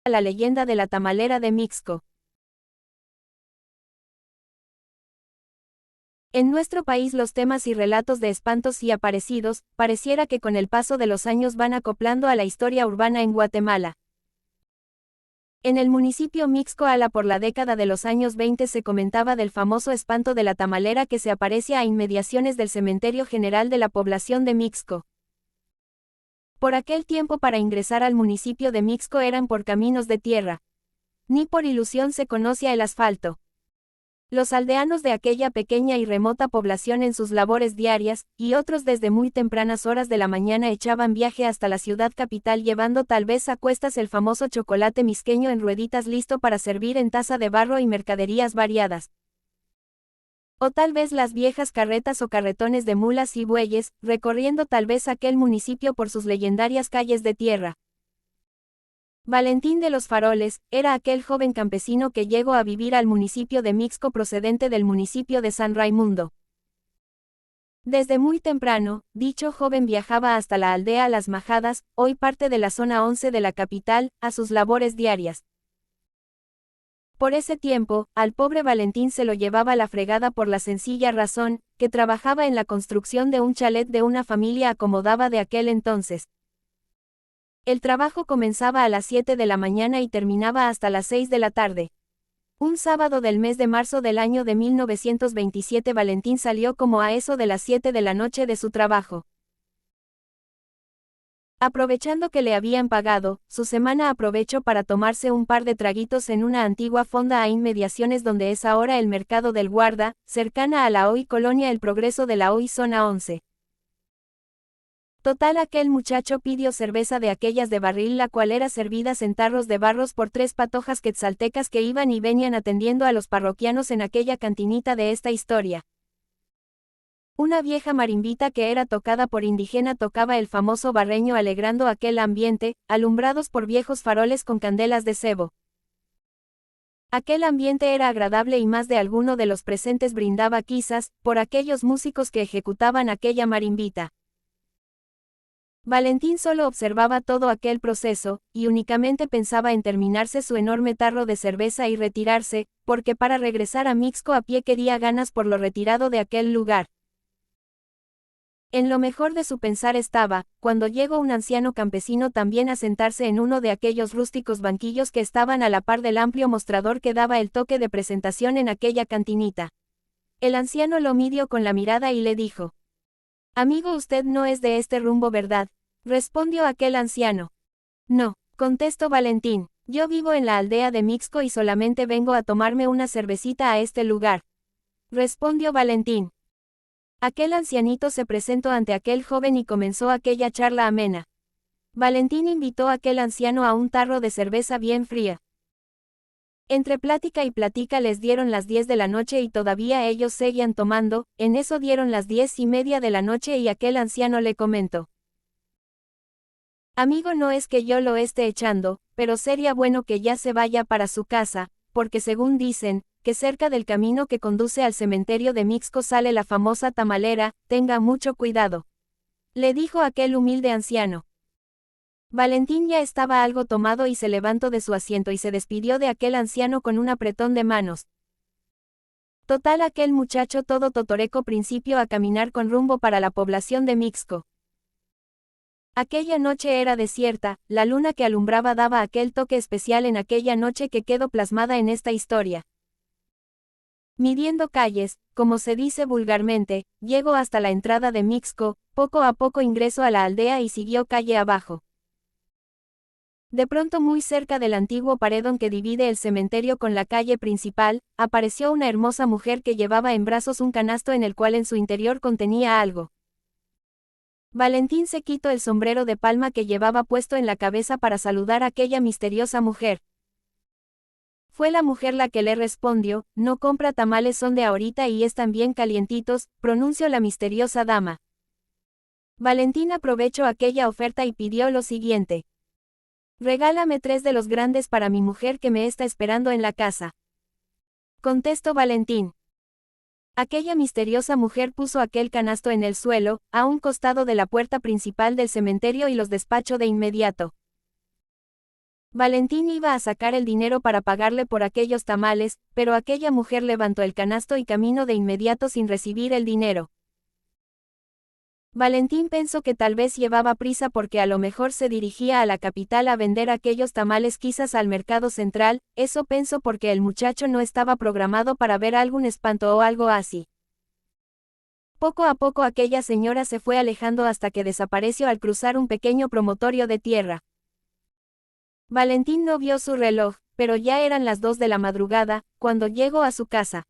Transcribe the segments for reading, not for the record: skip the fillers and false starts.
la leyenda de la tamalera de Mixco. En nuestro país los temas y relatos de espantos y aparecidos, pareciera que con el paso de los años van acoplando a la historia urbana en Guatemala. En el municipio Mixco Ala por la década de los años 20 se comentaba del famoso espanto de la tamalera que se aparece a inmediaciones del cementerio general de la población de Mixco. Por aquel tiempo para ingresar al municipio de Mixco eran por caminos de tierra. Ni por ilusión se conocía el asfalto. Los aldeanos de aquella pequeña y remota población en sus labores diarias, y otros desde muy tempranas horas de la mañana echaban viaje hasta la ciudad capital llevando tal vez a cuestas el famoso chocolate misqueño en rueditas listo para servir en taza de barro y mercaderías variadas. O tal vez las viejas carretas o carretones de mulas y bueyes, recorriendo tal vez aquel municipio por sus legendarias calles de tierra. Valentín de los Faroles, era aquel joven campesino que llegó a vivir al municipio de Mixco procedente del municipio de San Raimundo. Desde muy temprano, dicho joven viajaba hasta la aldea Las Majadas, hoy parte de la zona 11 de la capital, a sus labores diarias. Por ese tiempo, al pobre Valentín se lo llevaba la fregada por la sencilla razón, que trabajaba en la construcción de un chalet de una familia acomodada de aquel entonces. El trabajo comenzaba a las 7 de la mañana y terminaba hasta las 6 de la tarde. Un sábado del mes de marzo del año de 1927 Valentín salió como a eso de las 7 de la noche de su trabajo. Aprovechando que le habían pagado, su semana aprovechó para tomarse un par de traguitos en una antigua fonda a inmediaciones donde es ahora el Mercado del Guarda, cercana a la hoy Colonia El Progreso de la hoy Zona 11. Total aquel muchacho pidió cerveza de aquellas de barril la cual era servidas en tarros de barros por 3 patojas quetzaltecas que iban y venían atendiendo a los parroquianos en aquella cantinita de esta historia. Una vieja marimbita que era tocada por indígena tocaba el famoso barreño alegrando aquel ambiente, alumbrados por viejos faroles con candelas de cebo. Aquel ambiente era agradable y más de alguno de los presentes brindaba quizás, por aquellos músicos que ejecutaban aquella marimbita. Valentín solo observaba todo aquel proceso, y únicamente pensaba en terminarse su enorme tarro de cerveza y retirarse, porque para regresar a Mixco a pie quería ganas por lo retirado de aquel lugar. En lo mejor de su pensar estaba, cuando llegó un anciano campesino también a sentarse en uno de aquellos rústicos banquillos que estaban a la par del amplio mostrador que daba el toque de presentación en aquella cantinita. El anciano lo midió con la mirada y le dijo: «Amigo, usted no es de este rumbo, ¿verdad?», respondió aquel anciano. «No», contestó Valentín, «yo vivo en la aldea de Mixco y solamente vengo a tomarme una cervecita a este lugar», respondió Valentín. Aquel ancianito se presentó ante aquel joven y comenzó aquella charla amena. Valentín invitó a aquel anciano a un tarro de cerveza bien fría. Entre plática y plática les dieron las 10 de la noche y todavía ellos seguían tomando, en eso dieron las 10:30 de la noche y aquel anciano le comentó: «Amigo, no es que yo lo esté echando, pero sería bueno que ya se vaya para su casa, porque según dicen, que cerca del camino que conduce al cementerio de Mixco sale la famosa tamalera, tenga mucho cuidado», le dijo aquel humilde anciano. Valentín ya estaba algo tomado y se levantó de su asiento y se despidió de aquel anciano con un apretón de manos. Total aquel muchacho todo totoreco principió a caminar con rumbo para la población de Mixco. Aquella noche era desierta, la luna que alumbraba daba aquel toque especial en aquella noche que quedó plasmada en esta historia. Midiendo calles, como se dice vulgarmente, llegó hasta la entrada de Mixco, poco a poco ingresó a la aldea y siguió calle abajo. De pronto muy cerca del antiguo paredón que divide el cementerio con la calle principal, apareció una hermosa mujer que llevaba en brazos un canasto en el cual en su interior contenía algo. Valentín se quitó el sombrero de palma que llevaba puesto en la cabeza para saludar a aquella misteriosa mujer. Fue la mujer la que le respondió: «No compra tamales, son de ahorita y están bien calientitos», pronunció la misteriosa dama. Valentín aprovechó aquella oferta y pidió lo siguiente: «Regálame 3 de los grandes para mi mujer que me está esperando en la casa», contestó Valentín. Aquella misteriosa mujer puso aquel canasto en el suelo, a un costado de la puerta principal del cementerio y los despachó de inmediato. Valentín iba a sacar el dinero para pagarle por aquellos tamales, pero aquella mujer levantó el canasto y caminó de inmediato sin recibir el dinero. Valentín pensó que tal vez llevaba prisa porque a lo mejor se dirigía a la capital a vender aquellos tamales, quizás al mercado central. Eso pensó porque el muchacho no estaba programado para ver algún espanto o algo así. Poco a poco aquella señora se fue alejando hasta que desapareció al cruzar un pequeño promontorio de tierra. Valentín no vio su reloj, pero ya eran las 2 de la madrugada, cuando llegó a su casa.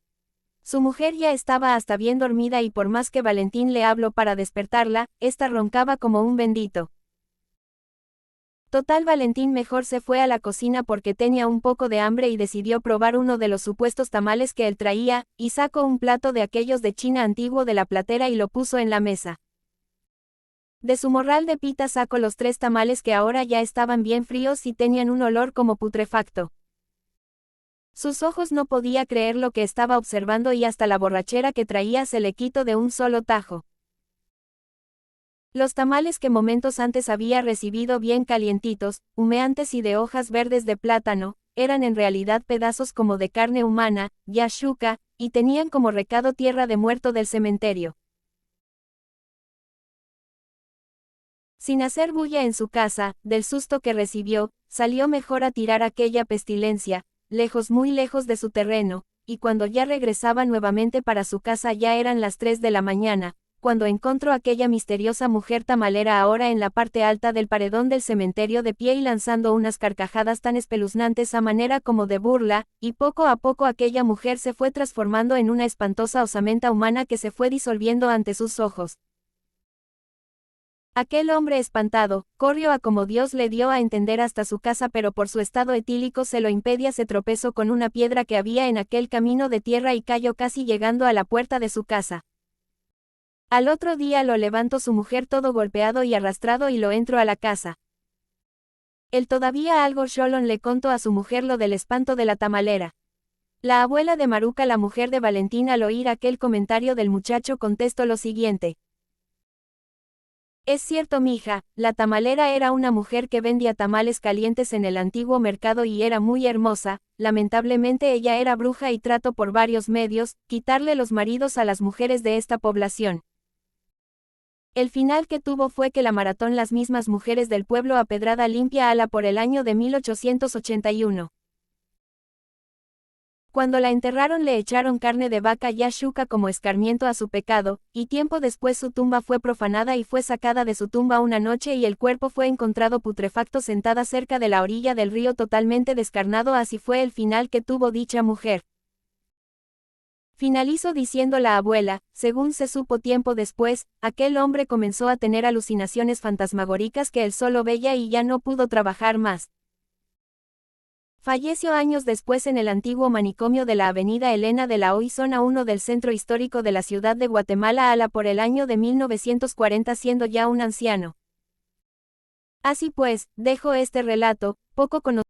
Su mujer ya estaba hasta bien dormida y por más que Valentín le habló para despertarla, ésta roncaba como un bendito. Total, Valentín mejor se fue a la cocina porque tenía un poco de hambre y decidió probar uno de los supuestos tamales que él traía, y sacó un plato de aquellos de China antiguo de la platera y lo puso en la mesa. De su morral de pita sacó los 3 tamales que ahora ya estaban bien fríos y tenían un olor como putrefacto. Sus ojos no podía creer lo que estaba observando y hasta la borrachera que traía se le quitó de un solo tajo. Los tamales que momentos antes había recibido bien calientitos, humeantes y de hojas verdes de plátano, eran en realidad pedazos como de carne humana, yashuka, y tenían como recado tierra de muerto del cementerio. Sin hacer bulla en su casa, del susto que recibió, salió mejor a tirar aquella pestilencia, lejos, muy lejos de su terreno, y cuando ya regresaba nuevamente para su casa ya eran las 3 de la mañana, cuando encontró aquella misteriosa mujer tamalera ahora en la parte alta del paredón del cementerio de pie y lanzando unas carcajadas tan espeluznantes a manera como de burla, y poco a poco aquella mujer se fue transformando en una espantosa osamenta humana que se fue disolviendo ante sus ojos. Aquel hombre espantado, corrió a como Dios le dio a entender hasta su casa, pero por su estado etílico se lo impedía, se tropezó con una piedra que había en aquel camino de tierra y cayó casi llegando a la puerta de su casa. Al otro día lo levantó su mujer todo golpeado y arrastrado y lo entró a la casa. Él todavía algo cholón le contó a su mujer lo del espanto de la tamalera. La abuela de Maruca, la mujer de Valentín, al oír aquel comentario del muchacho contestó lo siguiente. Es cierto, mija, la tamalera era una mujer que vendía tamales calientes en el antiguo mercado y era muy hermosa. Lamentablemente ella era bruja y trató por varios medios, quitarle los maridos a las mujeres de esta población. El final que tuvo fue que la mataron las mismas mujeres del pueblo a pedrada limpia ala por el año de 1881. Cuando la enterraron le echaron carne de vaca yashuka como escarmiento a su pecado, y tiempo después su tumba fue profanada y fue sacada de su tumba una noche y el cuerpo fue encontrado putrefacto sentada cerca de la orilla del río totalmente descarnado. Así fue el final que tuvo dicha mujer. Finalizó diciendo la abuela. Según se supo tiempo después, aquel hombre comenzó a tener alucinaciones fantasmagóricas que él solo veía y ya no pudo trabajar más. Falleció años después en el antiguo manicomio de la Avenida Elena de la hoy zona 1 del centro histórico de la ciudad de Guatemala ala por el año de 1940, siendo ya un anciano. Así pues, dejo este relato, poco conocido.